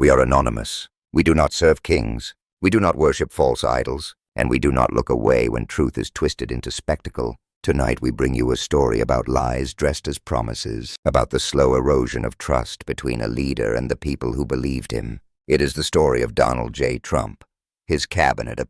We are anonymous. We do not serve kings. We do not worship false idols. And we do not look away when truth is twisted into spectacle. Tonight we bring you a story about lies dressed as promises, about the slow erosion of trust between a leader and the people who believed him. It is the story of Donald J. Trump, his cabinet,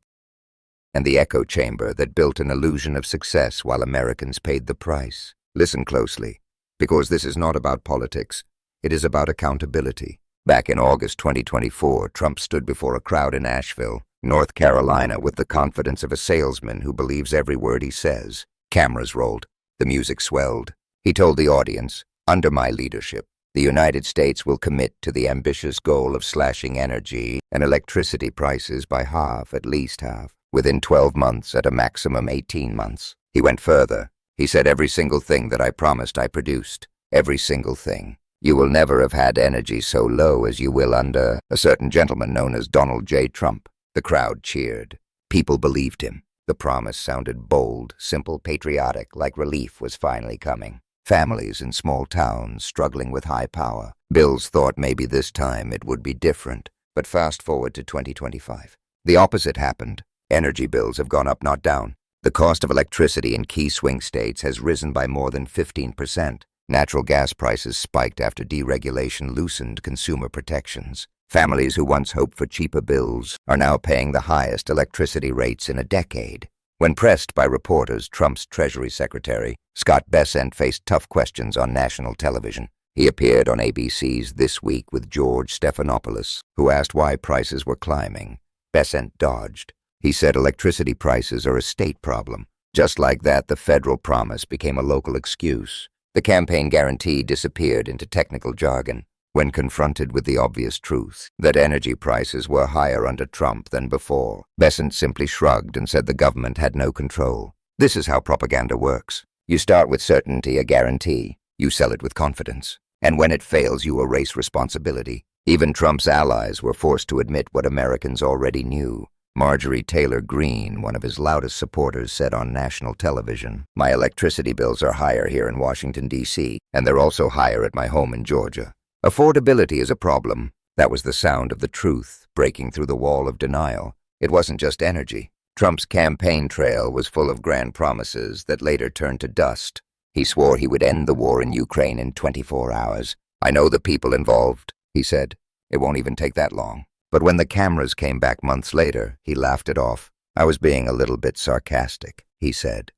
and the echo chamber that built an illusion of success while Americans paid the price. Listen closely, because this is not about politics. It is about accountability. Back in August 2024, Trump stood before a crowd in Asheville, North Carolina, with the confidence of a salesman who believes every word he says. Cameras rolled. The music swelled. He told the audience, "Under my leadership, the United States will commit to the ambitious goal of slashing energy and electricity prices by half, at least half, within 12 months, at a maximum 18 months. He went further. He said, "Every single thing that I promised I produced. Every single thing. You will never have had energy so low as you will under a certain gentleman known as Donald J. Trump." The crowd cheered. People believed him. The promise sounded bold, simple, patriotic, like relief was finally coming. Families in small towns struggling with high power. Bills thought maybe this time it would be different. But fast forward to 2025. The opposite happened. Energy bills have gone up, not down. The cost of electricity in key swing states has risen by more than 15%. Natural gas prices spiked after deregulation loosened consumer protections. Families who once hoped for cheaper bills are now paying the highest electricity rates in a decade. When pressed by reporters, Trump's Treasury Secretary, Scott Bessent, faced tough questions on national television. He appeared on ABC's This Week with George Stephanopoulos, who asked why prices were climbing. Bessent dodged. He said electricity prices are a state problem. Just like that, the federal promise became a local excuse. The campaign guarantee disappeared into technical jargon. When confronted with the obvious truth that energy prices were higher under Trump than before, Bessent simply shrugged and said the government had no control. This is how propaganda works. You start with certainty, a guarantee. You sell it with confidence. And when it fails, you erase responsibility. Even Trump's allies were forced to admit what Americans already knew. Marjorie Taylor Greene, one of his loudest supporters, said on national television, "My electricity bills are higher here in Washington, D.C., and they're also higher at my home in Georgia. Affordability is a problem." That was the sound of the truth, breaking through the wall of denial. It wasn't just energy. Trump's campaign trail was full of grand promises that later turned to dust. He swore he would end the war in Ukraine in 24 hours. "I know the people involved," he said. "It won't even take that long." But when the cameras came back months later, he laughed it off. "I was being a little bit sarcastic," he said.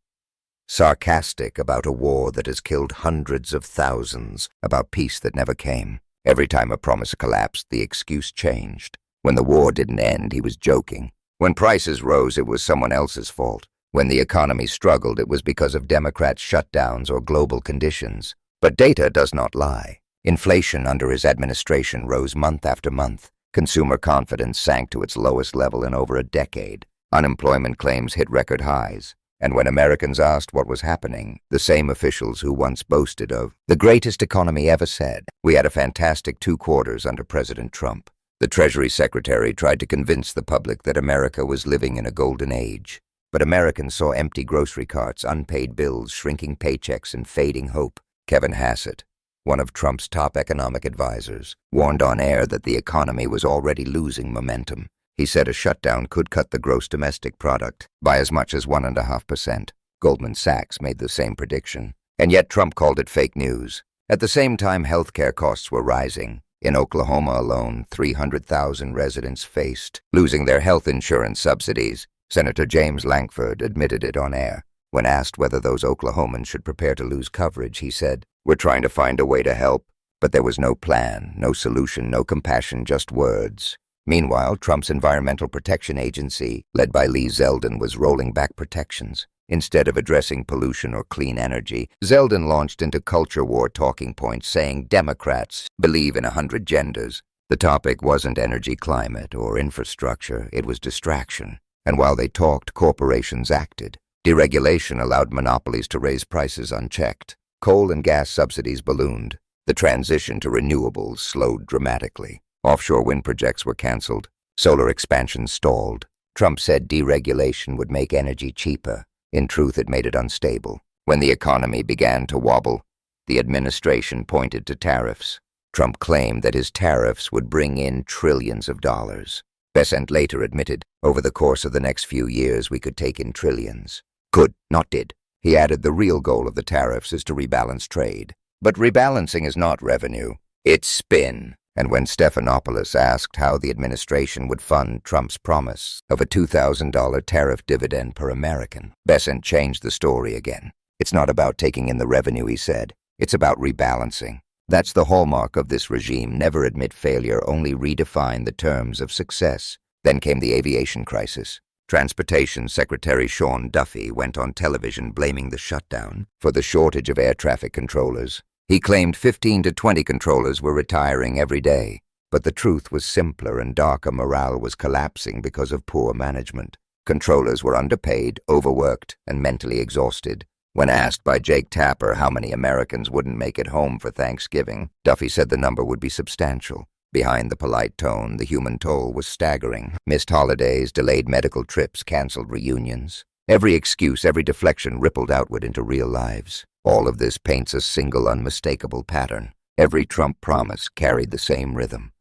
Sarcastic about a war that has killed hundreds of thousands, about peace that never came. Every time a promise collapsed, the excuse changed. When the war didn't end, he was joking. When prices rose, it was someone else's fault. When the economy struggled, it was because of Democrats' shutdowns or global conditions. But data does not lie. Inflation under his administration rose month after month. Consumer confidence sank to its lowest level in over a decade. Unemployment claims hit record highs. And when Americans asked what was happening, the same officials who once boasted of the greatest economy ever said, "We had a fantastic 2 quarters under President Trump." The Treasury Secretary tried to convince the public that America was living in a golden age. But Americans saw empty grocery carts, unpaid bills, shrinking paychecks, and fading hope. Kevin Hassett, one of Trump's top economic advisors, warned on air that the economy was already losing momentum. He said a shutdown could cut the gross domestic product by as much as 1.5%. Goldman Sachs made the same prediction. And yet Trump called it fake news. At the same time, healthcare costs were rising. In Oklahoma alone, 300,000 residents faced losing their health insurance subsidies. Senator James Lankford admitted it on air. When asked whether those Oklahomans should prepare to lose coverage, he said, "We're trying to find a way to help." But there was no plan, no solution, no compassion, just words. Meanwhile, Trump's Environmental Protection Agency, led by Lee Zeldin, was rolling back protections. Instead of addressing pollution or clean energy, Zeldin launched into culture war talking points saying Democrats believe in 100 genders. The topic wasn't energy, climate, or infrastructure, it was distraction. And while they talked, corporations acted. Deregulation allowed monopolies to raise prices unchecked. Coal and gas subsidies ballooned. The transition to renewables slowed dramatically. Offshore wind projects were canceled. Solar expansion stalled. Trump said deregulation would make energy cheaper. In truth, it made it unstable. When the economy began to wobble, the administration pointed to tariffs. Trump claimed that his tariffs would bring in trillions of dollars. Besant later admitted, over the course of the next few years we could take in trillions. Could, not did. He added the real goal of the tariffs is to rebalance trade. But rebalancing is not revenue, it's spin. And when Stephanopoulos asked how the administration would fund Trump's promise of a $2,000 tariff dividend per American, Besant changed the story again. It's not about taking in the revenue, he said. It's about rebalancing. That's the hallmark of this regime. Never admit failure, only redefine the terms of success. Then came the aviation crisis. Transportation Secretary Sean Duffy went on television blaming the shutdown for the shortage of air traffic controllers. He claimed 15 to 20 controllers were retiring every day. But the truth was simpler and darker. Morale was collapsing because of poor management. Controllers were underpaid, overworked, and mentally exhausted. When asked by Jake Tapper how many Americans wouldn't make it home for Thanksgiving, Duffy said the number would be substantial. Behind the polite tone, the human toll was staggering. Missed holidays, delayed medical trips, canceled reunions. Every excuse, every deflection rippled outward into real lives. All of this paints a single unmistakable pattern. Every Trump promise carried the same rhythm.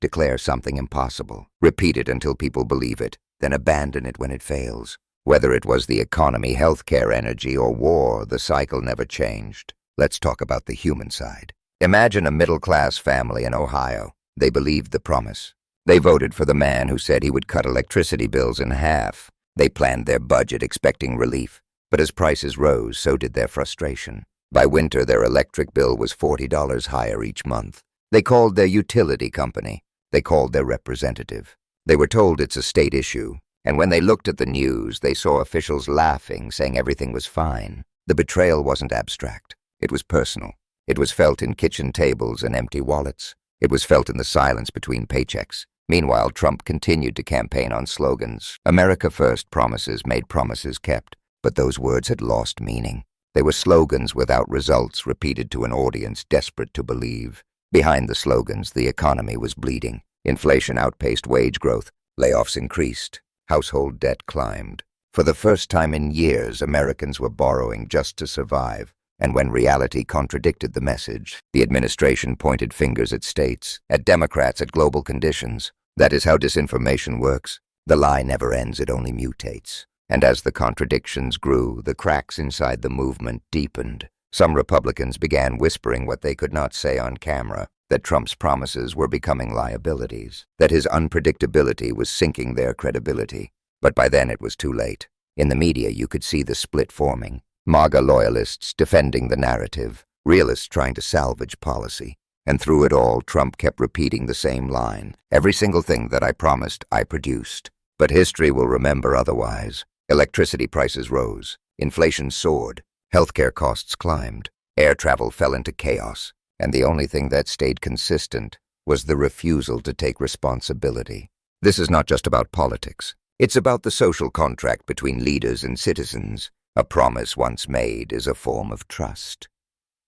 Declare something impossible. Repeat it until people believe it, then abandon it when it fails. Whether it was the economy, healthcare, energy, or war, the cycle never changed. Let's talk about the human side. Imagine a middle-class family in Ohio. They believed the promise. They voted for the man who said he would cut electricity bills in half. They planned their budget expecting relief. But as prices rose, so did their frustration. By winter, their electric bill was $40 higher each month. They called their utility company. They called their representative. They were told it's a state issue. And when they looked at the news, they saw officials laughing, saying everything was fine. The betrayal wasn't abstract. It was personal. It was felt in kitchen tables and empty wallets. It was felt in the silence between paychecks. Meanwhile, Trump continued to campaign on slogans. America First promises made promises kept. But those words had lost meaning. They were slogans without results, repeated to an audience desperate to believe. Behind the slogans, the economy was bleeding. Inflation outpaced wage growth. Layoffs increased. Household debt climbed. For the first time in years, Americans were borrowing just to survive. And when reality contradicted the message, the administration pointed fingers at states, at Democrats, at global conditions. That is how disinformation works. The lie never ends, it only mutates. And as the contradictions grew, the cracks inside the movement deepened. Some Republicans began whispering what they could not say on camera, that Trump's promises were becoming liabilities, that his unpredictability was sinking their credibility. But by then it was too late. In the media you could see the split forming. MAGA loyalists defending the narrative, realists trying to salvage policy. And through it all, Trump kept repeating the same line. Every single thing that I promised, I produced. But history will remember otherwise. Electricity prices rose. Inflation soared. Healthcare costs climbed. Air travel fell into chaos. And the only thing that stayed consistent was the refusal to take responsibility. This is not just about politics. It's about the social contract between leaders and citizens. A promise once made is a form of trust.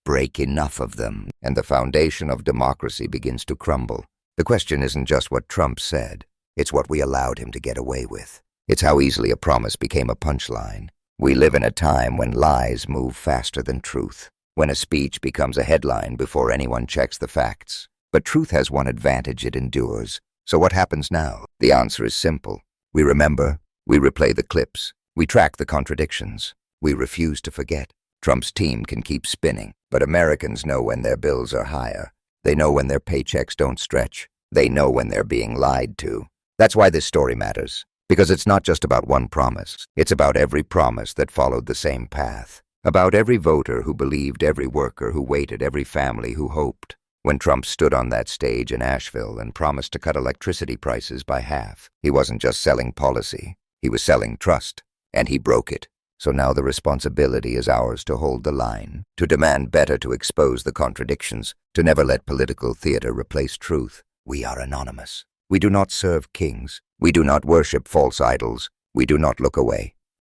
Break enough of them, and the foundation of democracy begins to crumble. The question isn't just what Trump said. It's what we allowed him to get away with. It's how easily a promise became a punchline. We live in a time when lies move faster than truth, when a speech becomes a headline before anyone checks the facts. But truth has one advantage: it endures. So what happens now? The answer is simple. We remember, we replay the clips, we track the contradictions, we refuse to forget. Trump's team can keep spinning, but Americans know when their bills are higher. They know when their paychecks don't stretch. They know when they're being lied to. That's why this story matters, because it's not just about one promise. It's about every promise that followed the same path, about every voter who believed, every worker who waited, every family who hoped. When Trump stood on that stage in Asheville and promised to cut electricity prices by half, he wasn't just selling policy, he was selling trust, and he broke it. So now the responsibility is ours to hold the line, to demand better, to expose the contradictions, to never let political theater replace truth. We are anonymous. We do not serve kings. We do not worship false idols. We do not look away.